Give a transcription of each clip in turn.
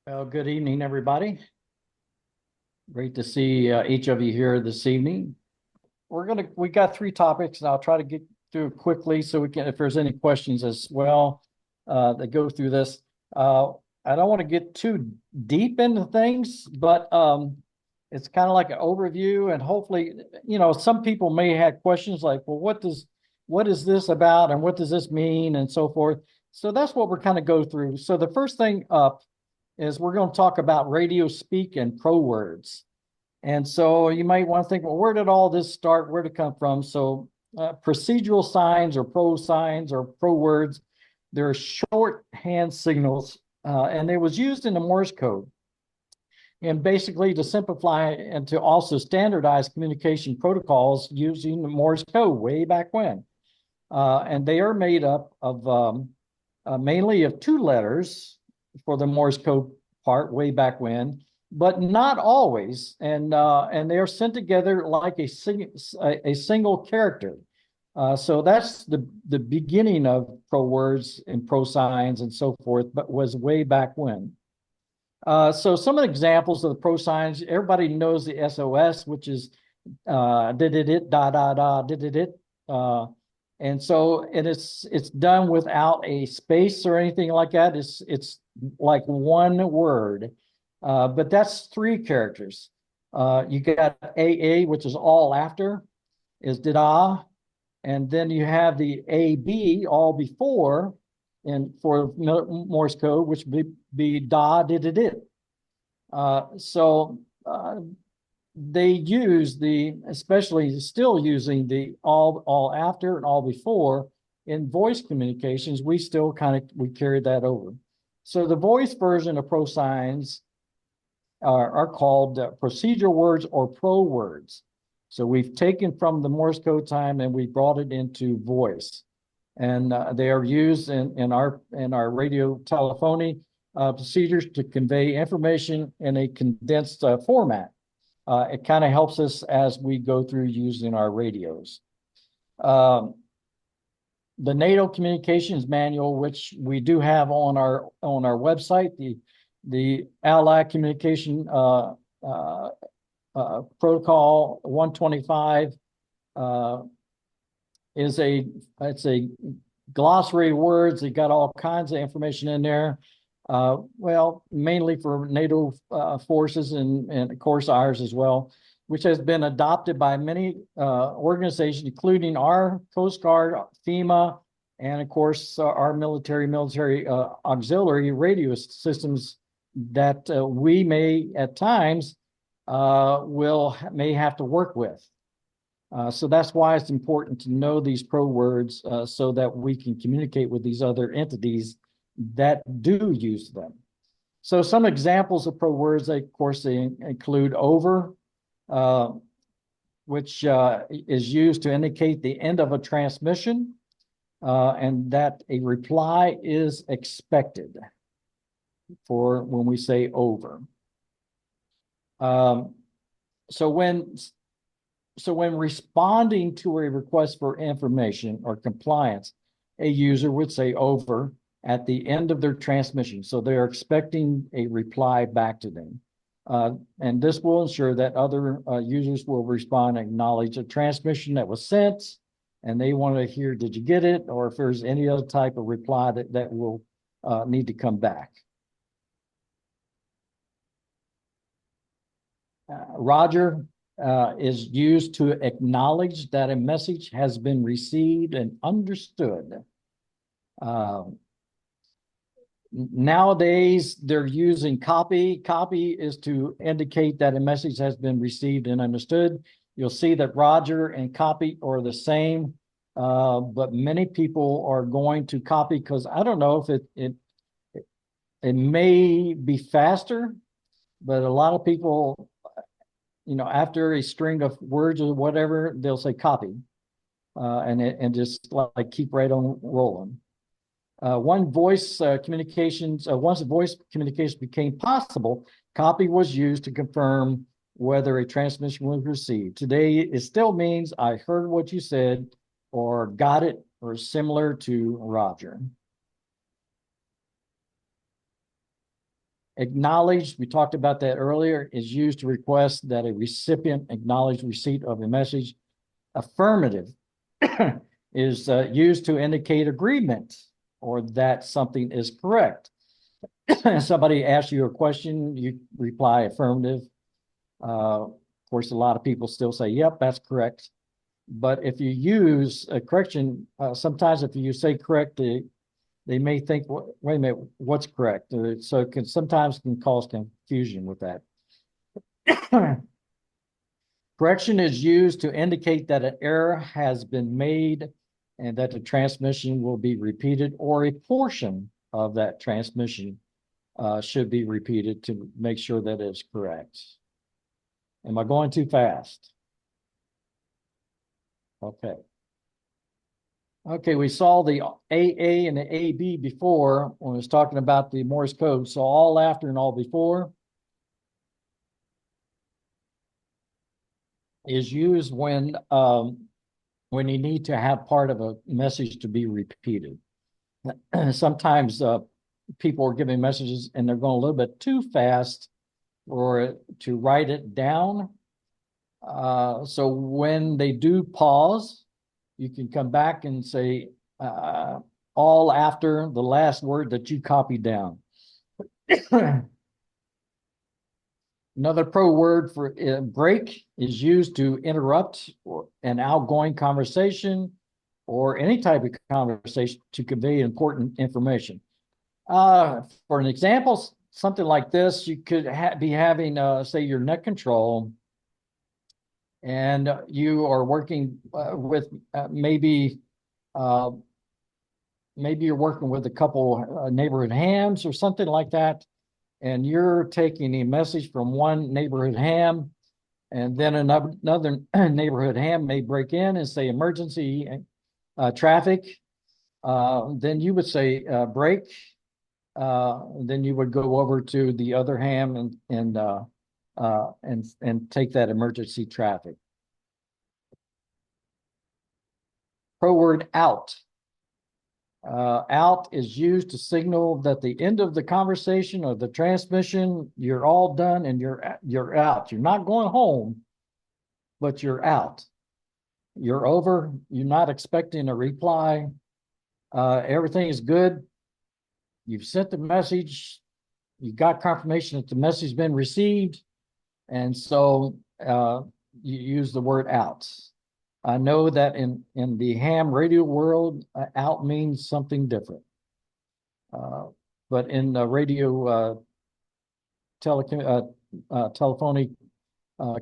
Well, good evening, everybody. Great to see each of you here this evening. We got three topics, and I'll try to get through it quickly so we can, if there's any questions as well, that go through this. I don't want to get too deep into things, but it's kind of like an overview, and hopefully, some people may have questions like, well, what is this about, and what does this mean, and so forth. So that's what we're kind of go through. So the first thing up is we're going to talk about radio speak and pro words. And so you might want to think, well, where did all this start? Where did it come from? So procedural signs or pro words, they're shorthand signals, and it was used in the Morse code. And basically to simplify and to also standardize communication protocols using the Morse code way back when. And they are made up of mainly of two letters for the Morse code part way back when, but not always. And they are sent together like a single character. So that's the beginning of pro words and pro signs and so forth, but was way back when. So some examples of the pro signs, everybody knows the SOS, which is did it, da da da, did it. And it's done without a space or anything like that. It's like one word, but that's three characters. You got AA, which is all after, is did-ah, and then you have the AB, all before, and for Morse code, which would be da did it. So they use especially still using the all after and all before in voice communications. We still we carry that over. So the voice version of pro signs are called procedural words or pro words. So we've taken from the Morse code time and we brought it into voice, and they are used in our radio telephony procedures to convey information in a condensed format. It kind of helps us as we go through using our radios. The NATO Communications Manual, which we do have on our website, the Allied Communication Protocol 125 it's a glossary of words. It got all kinds of information in there. Well, mainly for NATO forces and of course ours as well, which has been adopted by many organizations, including our Coast Guard, FEMA, and of course our military auxiliary radio systems that we may at times may have to work with. So that's why it's important to know these pro words so that we can communicate with these other entities that do use them. So some examples of pro words, of course, they include over, which is used to indicate the end of a transmission and that a reply is expected for when we say over. So when responding to a request for information or compliance, a user would say over at the end of their transmission. So they're expecting a reply back to them. And this will ensure that other users will respond and acknowledge a transmission that was sent, and they want to hear, did you get it? Or if there's any other type of reply that will need to come back. Roger is used to acknowledge that a message has been received and understood. Nowadays, they're using copy. Copy is to indicate that a message has been received and understood. You'll see that Roger and copy are the same, but many people are going to copy because I don't know if it may be faster, but a lot of people, after a string of words or whatever, they'll say copy, and just like keep right on rolling. Once voice communication became possible, copy was used to confirm whether a transmission was received. Today, it still means I heard what you said, or got it, or similar to Roger. Acknowledged, we talked about that earlier, is used to request that a recipient acknowledge receipt of a message. Affirmative is used to indicate agreement or that something is correct. Somebody asks you a question, you reply affirmative. Of course, a lot of people still say, yep, that's correct. But if you use a correction, sometimes if you say correct, they may think, wait a minute, what's correct? So it can sometimes cause confusion with that. Correction is used to indicate that an error has been made and that the transmission will be repeated, or a portion of that transmission should be repeated to make sure that it's correct. Am I going too fast? Okay. Okay, we saw the AA and the AB before when I was talking about the Morse code. So all after and all before is used when you need to have part of a message to be repeated. Sometimes people are giving messages and they're going a little bit too fast or to write it down. So when they do pause, you can come back and say all after the last word that you copied down. Another pro word for break is used to interrupt an outgoing conversation or any type of conversation to convey important information. For an example, something like this, you could be having, say, your net control, and you are working with maybe you're working with a couple neighborhood hams or something like that, and you're taking a message from one neighborhood ham, and then another neighborhood ham may break in and say emergency traffic. Then you would say break. Then you would go over to the other ham and take that emergency traffic. Pro word out. Out is used to signal that the end of the conversation or the transmission, you're all done and you're out. You're not going home, but you're out. You're over. You're not expecting a reply. Everything is good. You've sent the message. You got confirmation that the message has been received. And so you use the word out. I know that in the ham radio world, out means something different. But in the radio telephonic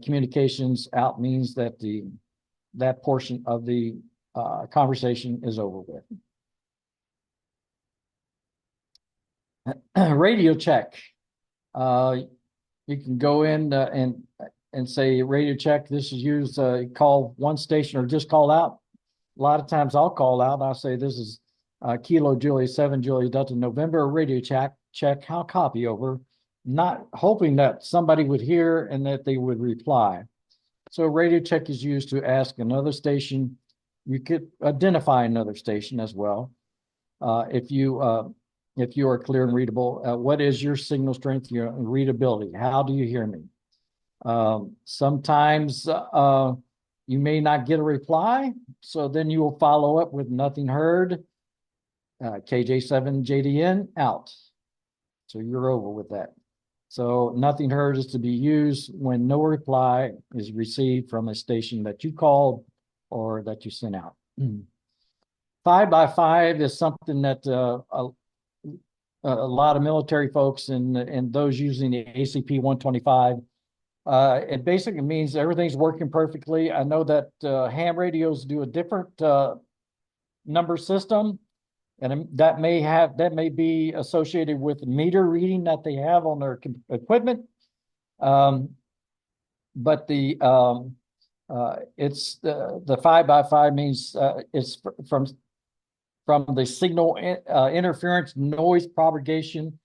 communications, out means that that portion of the conversation is over with. Radio check. You can go in and say radio check. This is used call one station or just call out. A lot of times I'll call out. I'll say this is Kilo Julia 7 Julia Delta November radio check. How copy over? Not hoping that somebody would hear and that they would reply. So radio check is used to ask another station. You could identify another station as well. If you are clear and readable, what is your signal strength, your readability? How do you hear me? Sometimes you may not get a reply, so then you will follow up with nothing heard. KJ7JDN out. So you're over with that. So nothing heard is to be used when no reply is received from a station that you called or that you sent out. 5x5 is something that a lot of military folks and those using the ACP 125, it basically means everything's working perfectly. I know that ham radios do a different number system, and that may be associated with the meter reading that they have on their equipment. But it's the 5x5 means it's from the signal interference, noise propagation,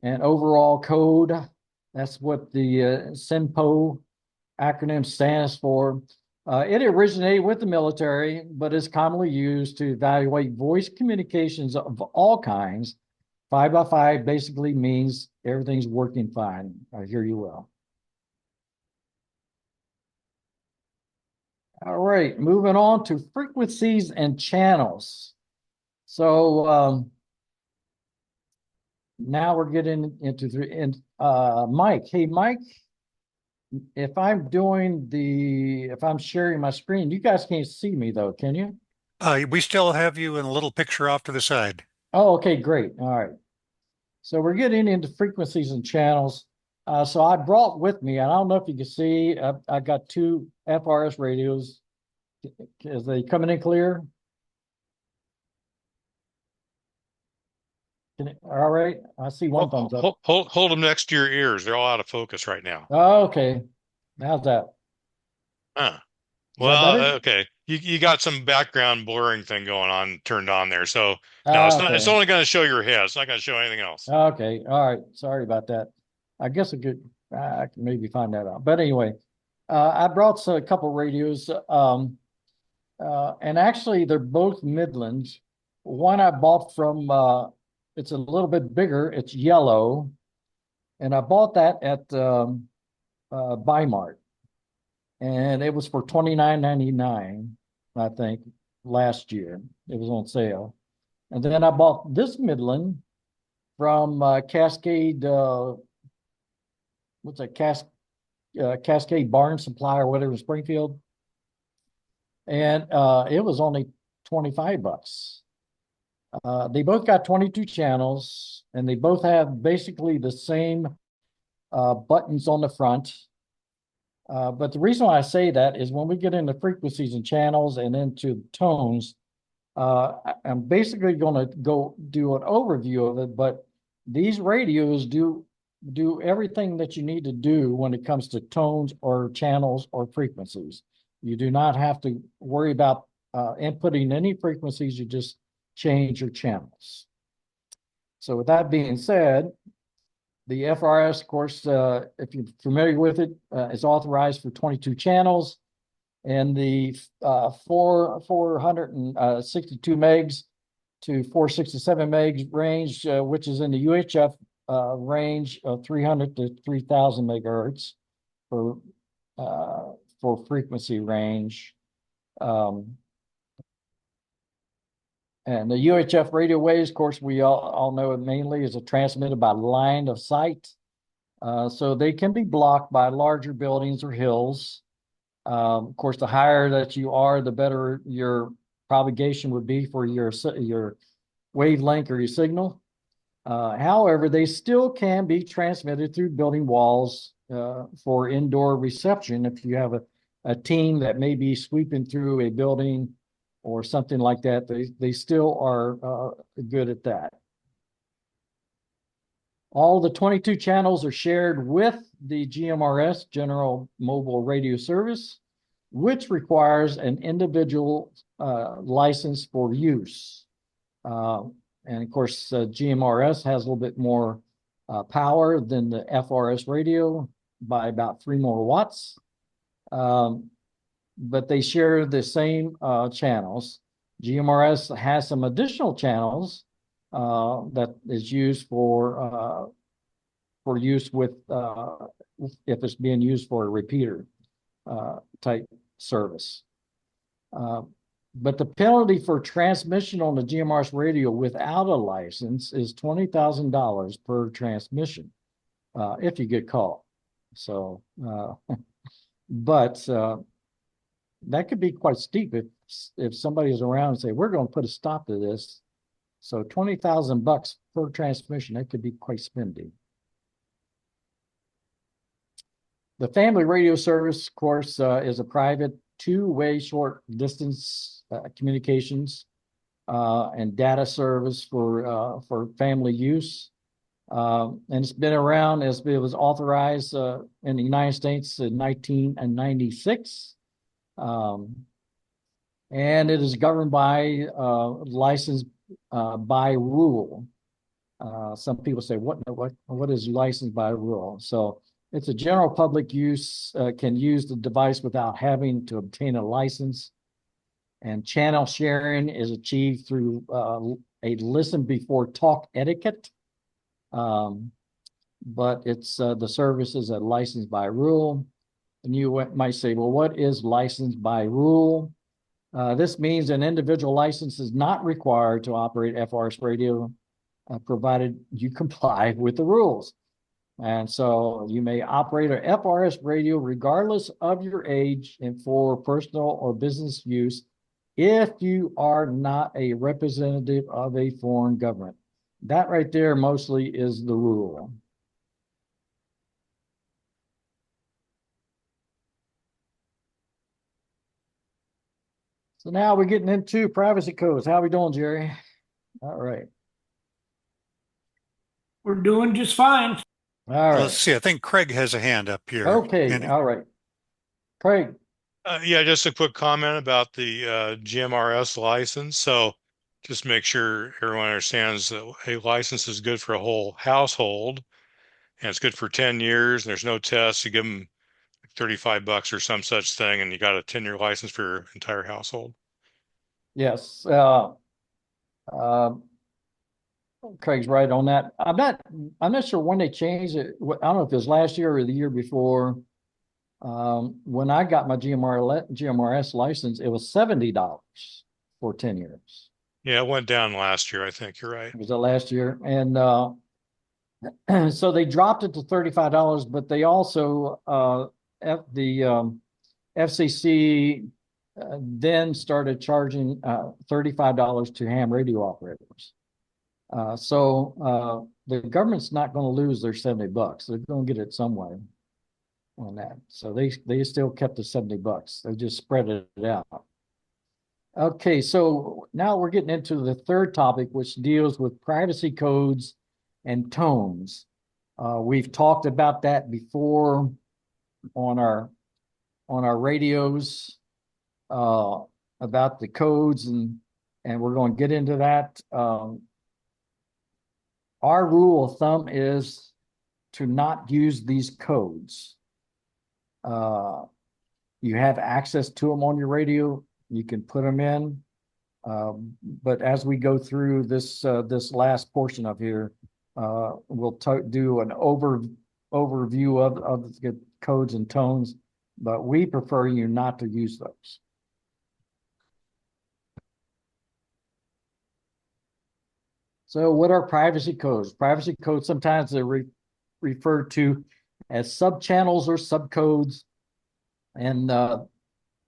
and overall code. That's what the SINPO acronym stands for. It originated with the military, but is commonly used to evaluate voice communications of all kinds, 5x5 basically means everything's working fine. I hear you well. All right, moving on to frequencies and channels. So now we're getting into Mike. Hey, Mike, if I'm sharing my screen, you guys can't see me though, can you? We still have you in a little picture off to the side. Oh, okay, great. All right. So we're getting into frequencies and channels. So I brought with me, I don't know if you can see, I got two FRS radios. Is they coming in clear? All right. I see one thumbs up. Hold them next to your ears. They're all out of focus right now. Oh, okay. How's that? Huh. Is that Well, better? okay. You got some background blurring thing going on turned on there. So no, it's Okay. only going to show your head. It's not going to show anything else. Okay. All right. Sorry about that. I guess I can maybe find that out. But anyway, I brought a couple radios, and actually they're both Midlands. One I bought from, it's a little bit bigger. It's yellow, and I bought that at Bimart, and it was for $29.99, I think, last year. It was on sale. And then I bought this Midland from Cascade, what's that, Cascade Barn Supply or whatever, Springfield. And it was only 25 bucks. They both got 22 channels, and they both have basically the same buttons on the front. But the reason why I say that is when we get into frequencies and channels and into tones, I'm basically going to go do an overview of it, but these radios do everything that you need to do when it comes to tones or channels or frequencies. You do not have to worry about inputting any frequencies, you just change your channels. So with that being said, the FRS, of course, if you're familiar with it, is authorized for 22 channels, and the 462 megs to 467 megs range, which is in the UHF range of 300 to 3000 megahertz for frequency range. And the UHF radio waves, of course, we all know it mainly is transmitted by line of sight. So they can be blocked by larger buildings or hills. Of course, the higher that you are, the better your propagation would be for your wavelength or your signal. However, they still can be transmitted through building walls for indoor reception if you have a team that may be sweeping through a building or something like that. They still are good at that. All the 22 channels are shared with the GMRS, General Mobile Radio Service, which requires an individual license for use. And of course, GMRS has a little bit more power than the FRS radio by about 3 more watts. But they share the same channels. GMRS has some additional channels that is used for use with if it's being used for a repeater type service. But the penalty for transmission on the GMRS radio without a license is $20,000 per transmission if you get caught. So, but that could be quite steep if somebody is around and say, we're going to put a stop to this. So 20,000 bucks per transmission, that could be quite spendy. The family radio service, of course, is a private two-way short distance communications and data service for family use. And it's been around as it was authorized in the United States in 1996. And it is governed by license by rule. Some people say, what is licensed by rule? So it's a general public use, can use the device without having to obtain a license. And channel sharing is achieved through a listen before talk etiquette But it's the service is a licensed by rule. And you might say, well, what is licensed by rule? This means an individual license is not required to operate FRS radio, provided you comply with the rules. And so you may operate an FRS radio regardless of your age and for personal or business use if you are not a representative of a foreign government. That right there mostly is the rule. So now we're getting into privacy codes. How are we doing, Jerry? All right. We're doing just fine. All Let's right. see. I think Craig has a hand up here. Okay. All right. Craig. Yeah, just a quick comment about the GMRS license. So just make sure everyone understands that a license is good for a whole household and it's good for 10 years. And there's no test. You give them $35 or some such thing, and you got a 10-year license for your entire household. Yes. Craig's right on that. I'm not sure when they changed it. I don't know if it was last year or the year before. When I got my GMRS license, it was $70 for 10 years. Yeah, it went down last year. I think you're right. Was that last year? And so they dropped it to $35, but they also the FCC then started charging $35 to ham radio operators. So the government's not going to lose their $70. They're going to get it some way on that. So they still kept the $70. They just spread it out. Okay, so now we're getting into the third topic, which deals with privacy codes and tones. We've talked about that before on our radios about the codes, and we're going to get into that. Our rule of thumb is to not use these codes. You have access to them on your radio. You can put them in. But as we go through this last portion of here, we'll do an overview of the codes and tones, but we prefer you not to use those. So what are privacy codes? Privacy codes, sometimes they're referred to as subchannels or subcodes, and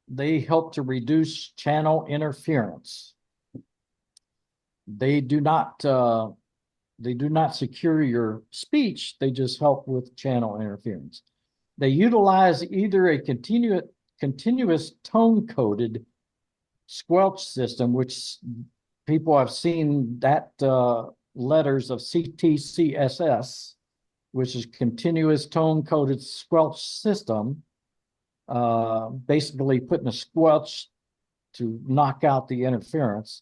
they help to reduce channel interference. They do not secure your speech. They just help with channel interference. They utilize either a continuous tone-coded squelch system, which people have seen that letters of CTCSS, which is continuous tone-coded squelch system, basically putting a squelch to knock out the interference,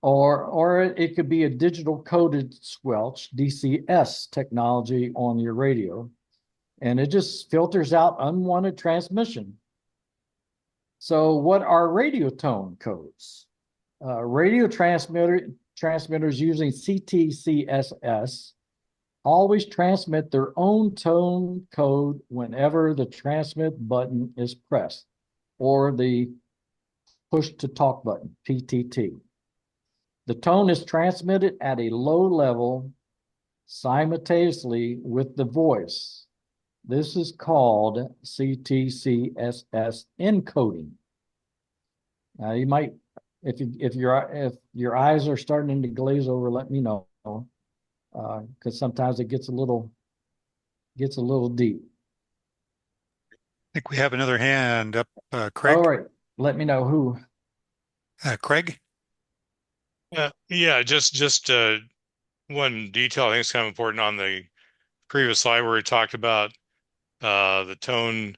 or it could be a digital coded squelch, DCS technology on your radio, and it just filters out unwanted transmission. So what are radio tone codes? Radio transmitters using CTCSS always transmit their own tone code whenever the transmit button is pressed, or the push to talk button, PTT. The tone is transmitted at a low level simultaneously with the voice. This is called CTCSS encoding. Now you might, if your eyes are starting to glaze over, let me know, because sometimes it gets a little deep. I think we have another hand up, Craig. All right, let me know who. Craig? Yeah, just one detail I think is kind of important on the previous slide where we talked about the tone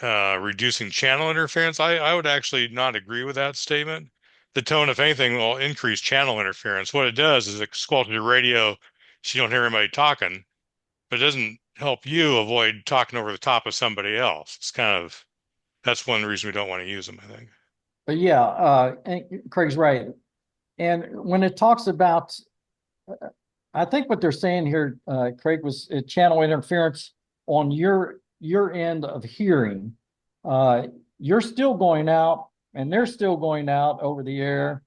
reducing channel interference. I would actually not agree with that statement. The tone, if anything, will increase channel interference. What it does is it squelches your radio so you don't hear anybody talking, but it doesn't help you avoid talking over the top of somebody else. That's one reason we don't want to use them, I think. But yeah, Craig's right. And when it talks about I think what they're saying here, Craig, was channel interference on your end of hearing. You're still going out and they're still going out over the air.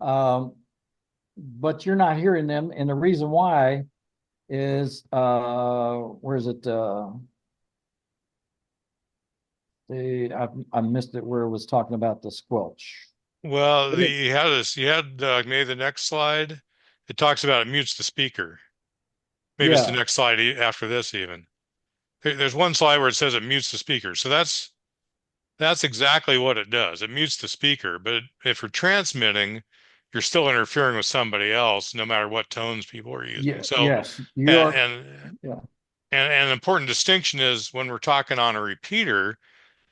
But you're not hearing them. And the reason why is where is it? I missed it where it was talking about the squelch. Well, you had this. You had maybe the next slide. It talks about it mutes the speaker. Maybe it's the Yeah. next slide after this even. There's one slide where it says it mutes the speaker. So that's exactly what it does. It mutes the speaker. But if you're transmitting, you're still interfering with somebody else, no matter what tones people are using. Yeah. So, Yes. You are. and Yeah. and an important distinction is when we're talking on a repeater,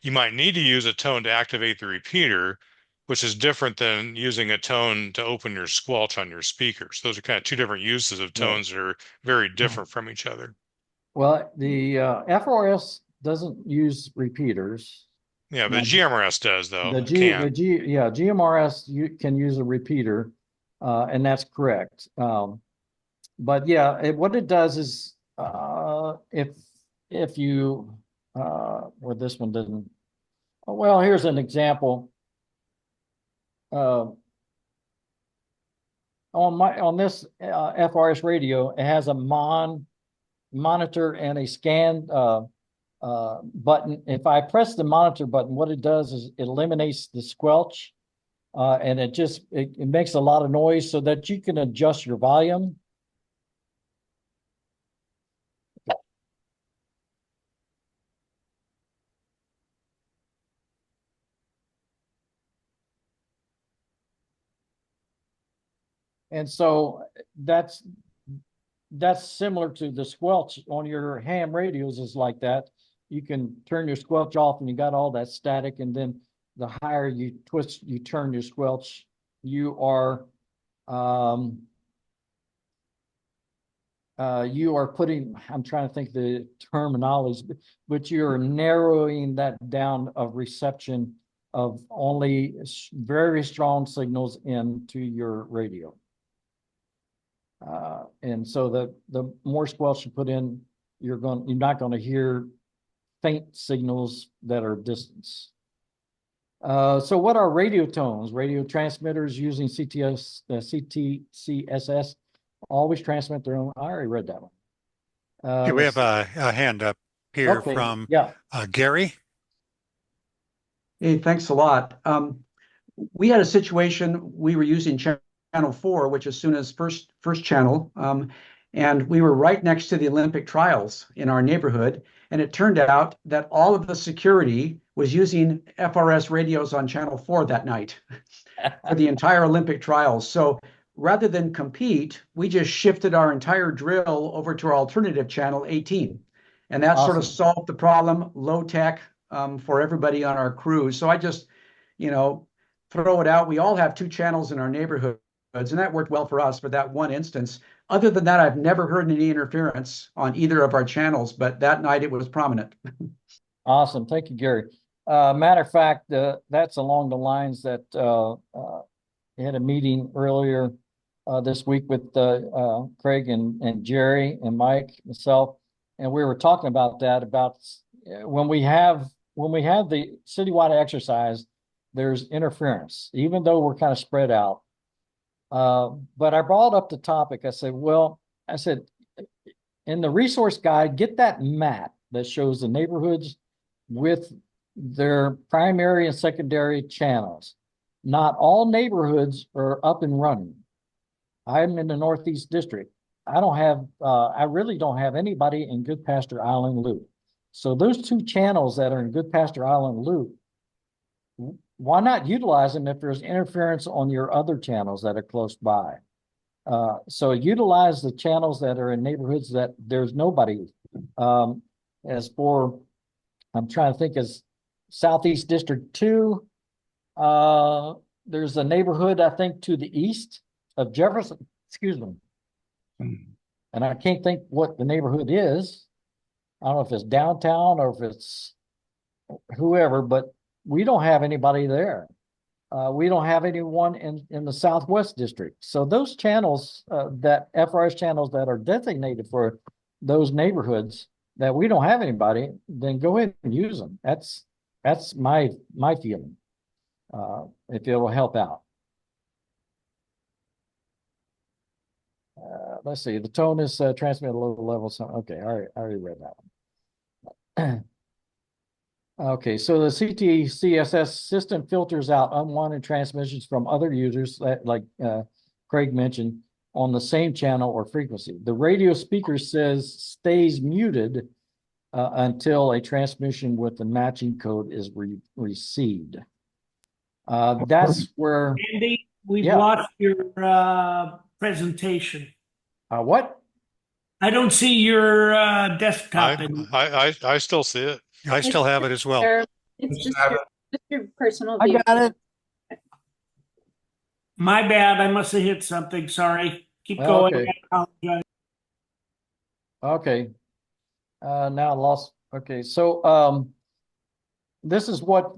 you might need to use a tone to activate the repeater, which is different than using a tone to open your squelch on your speakers. Those are kind of two different uses of Right. tones that are very different from each other. Well, the FRS doesn't use repeaters. Yeah, but Now, GMRS does though. the It G, the can. G, yeah, GMRS you can use a repeater, and that's correct. But yeah, what it does is if you where this one didn't. Well, here's an example. On this FRS radio, it has a monitor and a scan button. If I press the monitor button, what it does is it eliminates the squelch, and it makes a lot of noise so that you can adjust your volume. And so that's similar to the squelch on your ham radios is like that. You can turn your squelch off and you got all that static, and then the higher you turn your squelch, you are putting, I'm trying to think the terminology, but you're narrowing that down of reception of only very strong signals into your radio. And so the more squelch you put in, you're not going to hear faint signals that are distance. So what are radio tones? Radio transmitters using CTCSS always transmit their own. I already read that one. Okay, we have a hand up here Okay, from yeah. Gary. Hey, thanks a lot. We had a situation, we were using channel 4, which is Suna's first channel, and we were right next to the Olympic trials in our neighborhood. And it turned out that all of the security was using FRS radios on channel 4 that night for the entire Olympic trials. So rather than compete, we just shifted our entire drill over to our alternative channel 18. And that sort of Awesome. solved the problem, low tech, for everybody on our crew. So I just, throw it out. We all have 2 channels in our neighborhoods, and that worked well for us for that one instance. Other than that, I've never heard any interference on either of our channels, but that night it was prominent. Awesome. Thank you, Gary. Matter of fact, that's along the lines that we had a meeting earlier this week with Craig and Jerry and Mike, myself, and we were talking about that, about when we have the citywide exercise, there's interference, even though we're kind of spread out. But I brought up the topic. I said, in the resource guide, get that map that shows the neighborhoods with their primary and secondary channels. Not all neighborhoods are up and running. I'm in the Northeast District. I really don't have anybody in Goodpasture Island Loop. So those 2 channels that are in Goodpasture Island Loop, why not utilize them if there's interference on your other channels that are close by? So utilize the channels that are in neighborhoods that there's nobody. As for, I'm trying to think, as Southeast District 2, there's a neighborhood, I think, to the east of Jefferson, excuse me. And I can't think what the neighborhood is. I don't know if it's downtown or if it's whoever, but we don't have anybody there. We don't have anyone in the Southwest District. So those channels, that FRS channels that are designated for those neighborhoods that we don't have anybody, then go ahead and use them. That's my feeling. If it will help out. Let's see, the tone is transmitted at a low level. So, okay, I already read that one. Okay, so the CTCSS system filters out unwanted transmissions from other users that, like Craig mentioned, on the same channel or frequency. The radio speaker says stays muted until a transmission with the matching code is received. That's where. Andy, we've Yeah. lost your presentation. What? I don't see your desktop. I still see it. I still have it as well. It's just your personal I view. got it. My bad. I must have hit something. Sorry. Keep Oh, going. okay. I apologize. Okay. Now I lost. Okay, so this is what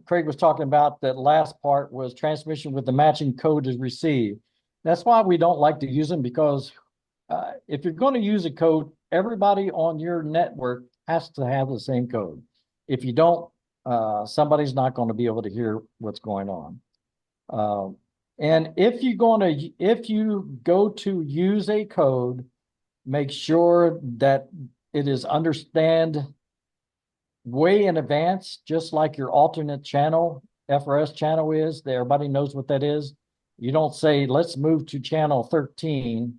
Craig was talking about. That last part was transmission with the matching code is received. That's why we don't like to use them, because if you're going to use a code, everybody on your network has to have the same code. If you don't, somebody's not going to be able to hear what's going on. And if you go to use a code, make sure that it is understand way in advance, just like your alternate channel, FRS channel is, that everybody knows what that is. You don't say, let's move to channel 13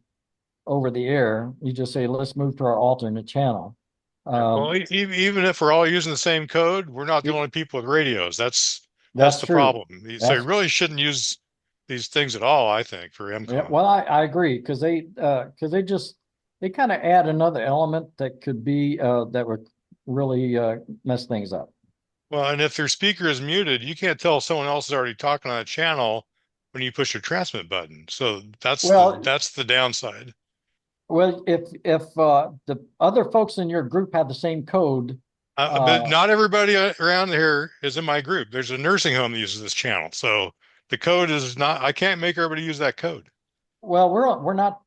over the air. You just say, let's move to our alternate channel. Well, even if we're all using the same code, we're not the only people with radios. That's the true. problem. So you That's- really shouldn't use these things at all, I think, for EmComm. Yeah, well, I agree, because they kind of add another element that could be that would really mess things up. Well, and if their speaker is muted, you can't tell someone else is already talking on a channel when you push your transmit button. So that's the downside. Well, if the other folks in your group have the same code, but not everybody around here is in my group. There's a nursing home that uses this channel, so the code is not. I can't make everybody use that code. well, we're not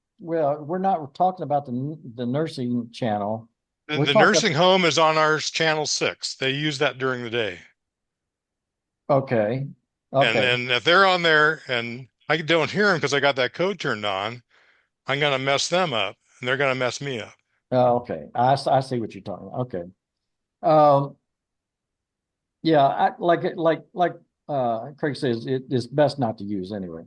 talking about the nursing channel. And the nursing home is on our channel 6. They use that during the day. Okay. And if they're on there and I don't hear them because I got that code turned on, I'm going to mess them up and they're going to mess me up. Okay. I see what you're talking about. Okay. Yeah, like Craig says, it is best not to use anyway.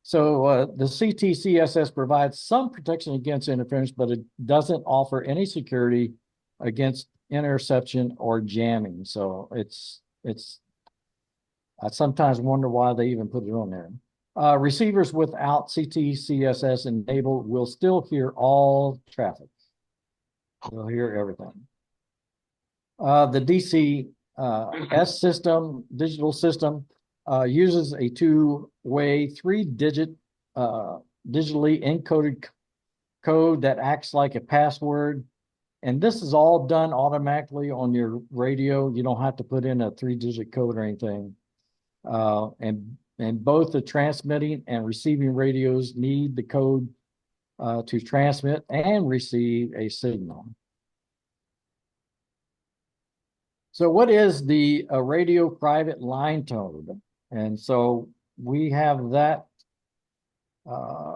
So the CTCSS provides some protection against interference, but it doesn't offer any security against interception or jamming. So I sometimes wonder why they even put it on there. Receivers without CTCSS enabled will still hear all traffic. They'll hear everything. The DCS system, digital system, uses a two-way, 3-digit digitally encoded code that acts like a password. And this is all done automatically on your radio. You don't have to put in a 3-digit code or anything. And both the transmitting and receiving radios need the code to transmit and receive a signal. So what is the radio private line tone? And so we have that.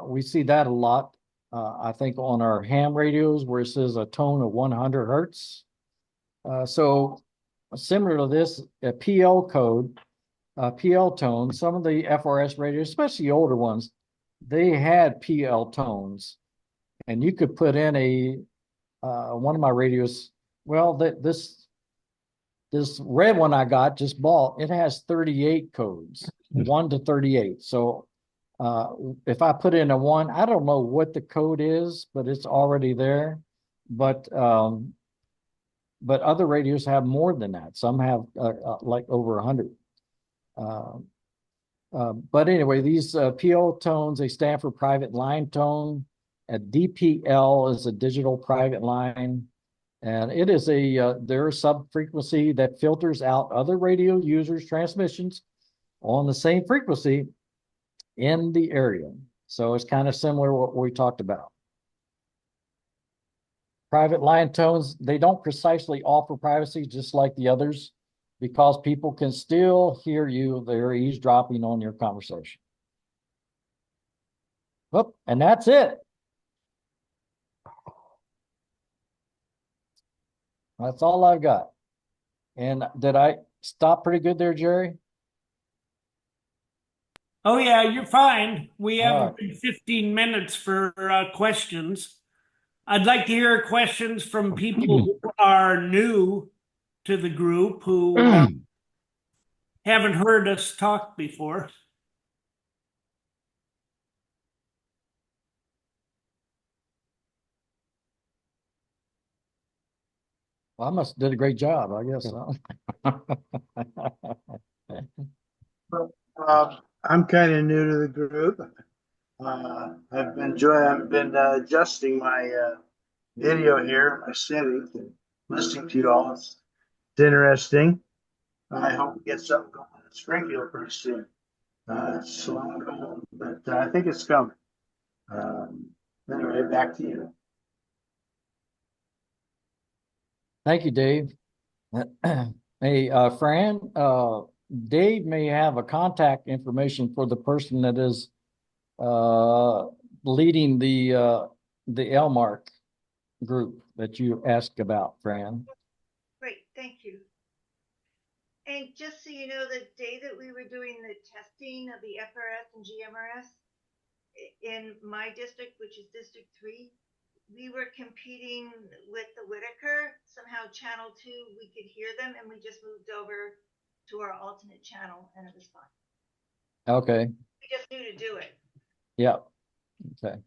We see that a lot. I think on our ham radios where it says a tone of 100 hertz. So similar to this, a PL code, PL tone, some of the FRS radios, especially older ones, they had PL tones. And you could put in a one of my radios, well, this red one I got, just bought, it has 38 codes, 1 to 38. So if I put in a 1, I don't know what the code is, but it's already there. But other radios have more than that. Some have like over 100. But anyway, these PL tones, they stand for private line tone. A DPL is a digital private line. And it is their sub frequency that filters out other radio users' transmissions on the same frequency in the area. So it's kind of similar to what we talked about. Private line tones, they don't precisely offer privacy just like the others because people can still hear you. They're eavesdropping on your conversation. Oh, and that's it. That's all I've got. And did I stop pretty good there, Jerry? Oh, yeah, you're fine. We have All right. 15 minutes for questions. I'd like to hear questions from people who are new to the group who haven't heard us talk before. Well, I must have did a great job, I guess. I'm kind of new to the group. I've been adjusting my video here, my settings, and listening to you all. It's interesting. I hope we get something going in Springfield pretty soon. It's slow, but I think it's coming. Anyway, back to you. Thank you, Dave. Hey, Fran, Dave may have a contact information for the person that is leading the LMARC group that you asked about, Fran. Great, thank you. And just so you know, the day that we were doing the testing of the FRS and GMRS in my district, which is District 3, we were competing with the Whitaker. Somehow Channel 2, we could hear them, and we just moved over to our alternate channel, and it was fine. Okay. We just knew to do it. Yeah. Okay.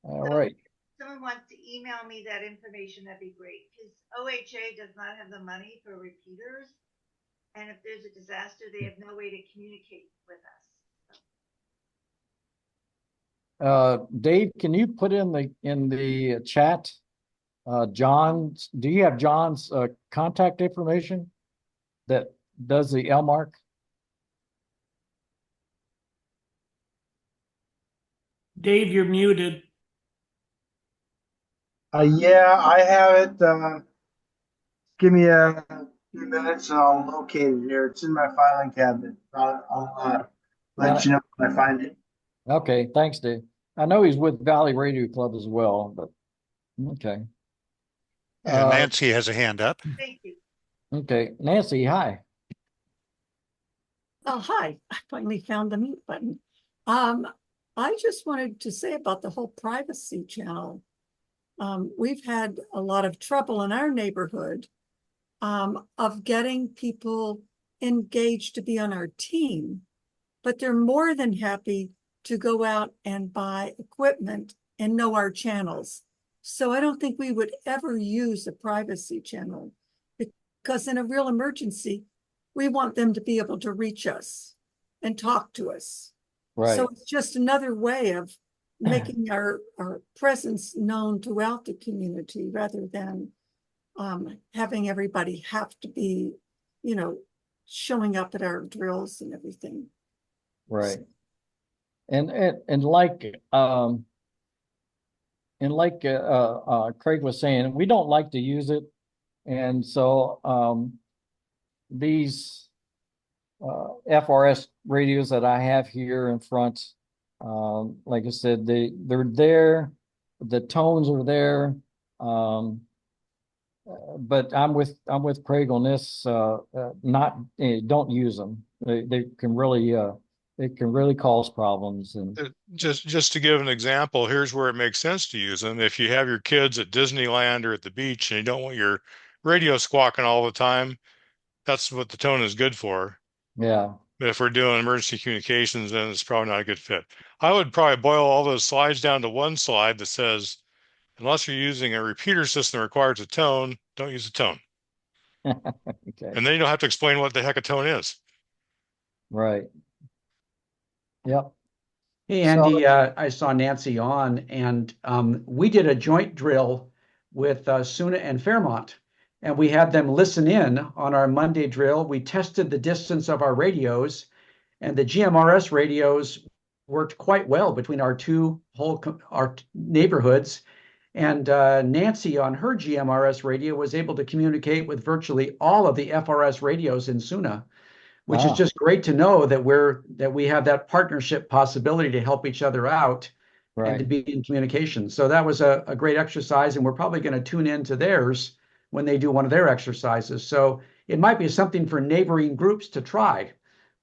All right. If someone wants to email me that information, that'd be great, because OHA does not have the money for repeaters, and if there's a disaster, they have no way to communicate with us. Dave, can you put in the chat, John's, do you have John's contact information that does the LMARC? Dave, you're muted. Yeah, I have it. Give me a few minutes and I'll locate it here. It's in my filing cabinet. I'll let you know when I find it. Okay, thanks, Dave. I know he's with Valley Radio Club as well, but okay. And Nancy has a hand up. Thank you. Okay, Nancy, hi. Oh, hi. I finally found the mute button. I just wanted to say about the whole privacy channel. We've had a lot of trouble in our neighborhood of getting people engaged to be on our team, but they're more than happy to go out and buy equipment and know our channels. So I don't think we would ever use a privacy channel because in a real emergency, we want them to be able to reach us and talk to us. Right. So it's just another way of making our presence known throughout the community rather than having everybody have to be, you know, showing up at our drills and everything. Right. And like Craig was saying, we don't like to use it. And so these FRS radios that I have here in front, like I said, they're there, the tones are there. But I'm with Craig on this. Don't use them. They can really cause problems. And just to give an example, here's where it makes sense to use them. If you have your kids at Disneyland or at the beach and you don't want your radio squawking all the time, that's what the tone is good for. yeah. But if we're doing emergency communications, then it's probably not a good fit. I would probably boil all those slides down to one slide that says, unless you're using a repeater system that requires a tone, don't use a tone. Okay. And then you don't have to explain what the heck a tone is. Right. Yep. Hey, Andy, I saw Nancy on, and we did a joint drill with SUNA and Fairmont. and we had them listen in on our Monday drill. We tested the distance of our radios, and the GMRS radios worked quite well between our our neighborhoods. And Nancy on her GMRS radio was able to communicate with virtually all of the FRS radios in Suna, which is just great to know that we have that partnership possibility to help each other out and to be in communication. So that was a great exercise, and we're probably going to tune into theirs when they do one of their exercises. So it might be something for neighboring groups to try,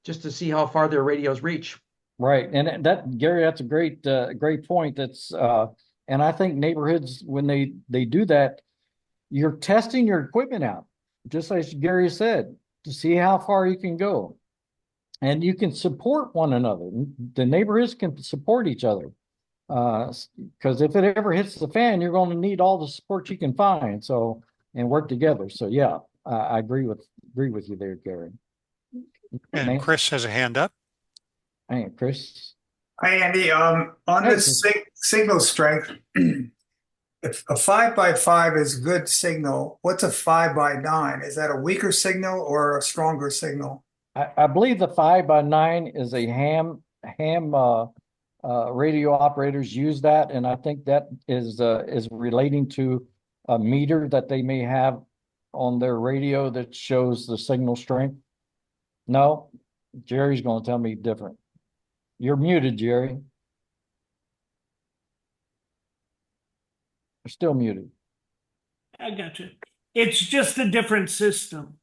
just to see how far their radios reach. Right. And that, Gary, that's a great point. That's and I think neighborhoods, when they do that, you're testing your equipment out, just as Gary said, to see how far you can go. And you can support one another. The neighborhoods can support each other. Because if it ever hits the fan, you're going to need all the support you can find. So, and work together. So yeah, I agree with you there, Gary. And Chris has a hand up. Hey, Chris. Hi, Andy. On this signal strength, if a 5x5 is good signal, what's a 5x9? Is that a weaker signal or a stronger signal? I believe the 5x9 is a ham radio operators use that, and I think that is relating to a meter that they may have on their radio that shows the signal strength. No, Jerry's going to tell me different. You're muted, Jerry. You're still muted. I got you. It's just a different system.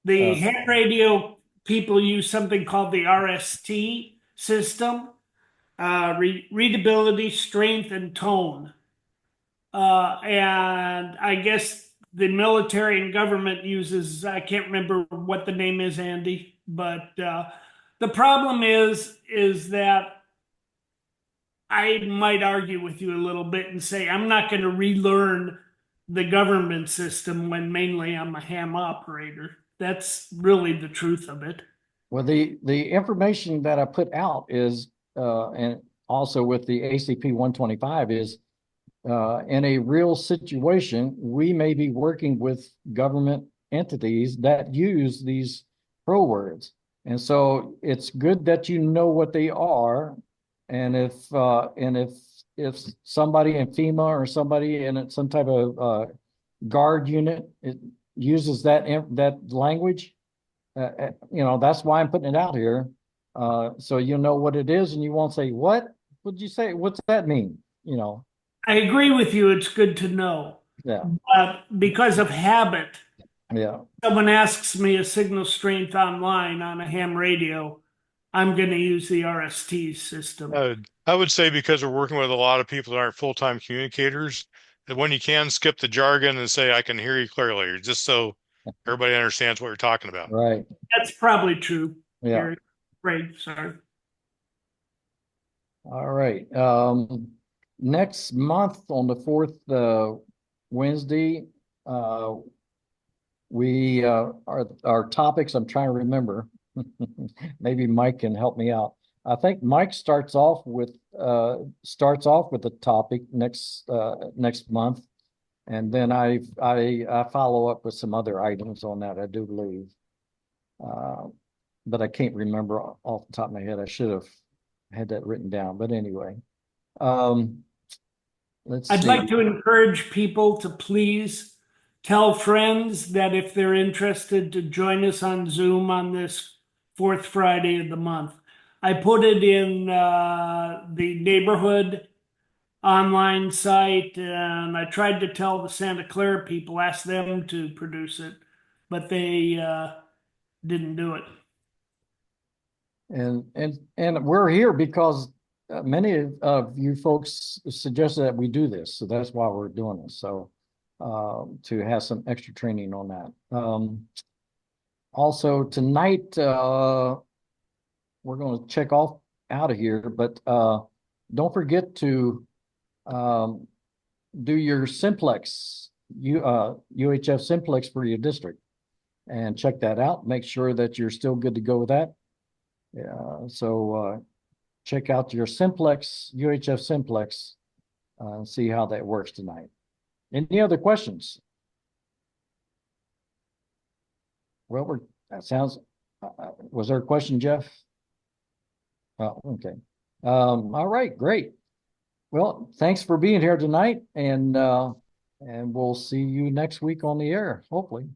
The ham radio people use something called the RST system, readability, strength, and tone. And I guess the military and government uses, I can't remember what the name is, Andy, but the problem is that I might argue with you a little bit and say I'm not going to relearn the government system when mainly I'm a ham operator. That's really the truth of it. Well, the information that I put out is, and also with the ACP 125 is, in a real situation, we may be working with government entities that use these pro words. And so it's good that you know what they are. And if somebody in FEMA or somebody in some type of guard unit uses that language, that's why I'm putting it out here. So you know what it is, and you won't say, what would you say? What's that mean? I agree with you. It's good to know. Yeah. Because of habit. Yeah. Someone asks me a signal strength online on a ham radio, I'm going to use the RST system. I would say because we're working with a lot of people that aren't full-time communicators, that when you can skip the jargon and say, I can hear you clearly, just so everybody understands what you're talking about. Right. That's probably true. Yeah. Right. Sorry. All right. Next month on the 4th Wednesday, we our topics, I'm trying to remember. Maybe Mike can help me out. I think Mike starts off with the topic next month, and then I follow up with some other items on that, I do believe. But I can't remember off the top of my head. I should have had that written down. But anyway, I'd like to encourage people to please tell friends that if they're interested to join us on Zoom on this 4th Friday of the month. I put it in the neighborhood online site, and I tried to tell the Santa Clara people, ask them to produce it, but they didn't do it. And we're here because many of you folks suggested that we do this, so that's why we're doing this. So to have some extra training on that. Also tonight, we're going to check off out of here, but don't forget to do your simplex, UHF simplex for your district, and check that out. Make sure that you're still good to go with that. So check out your simplex, UHF simplex, and see how that works tonight. Any other questions? Well, that sounds, was there a question, Jeff? Oh, okay. All right, great. Well, thanks for being here tonight, and we'll see you next week on the air, hopefully.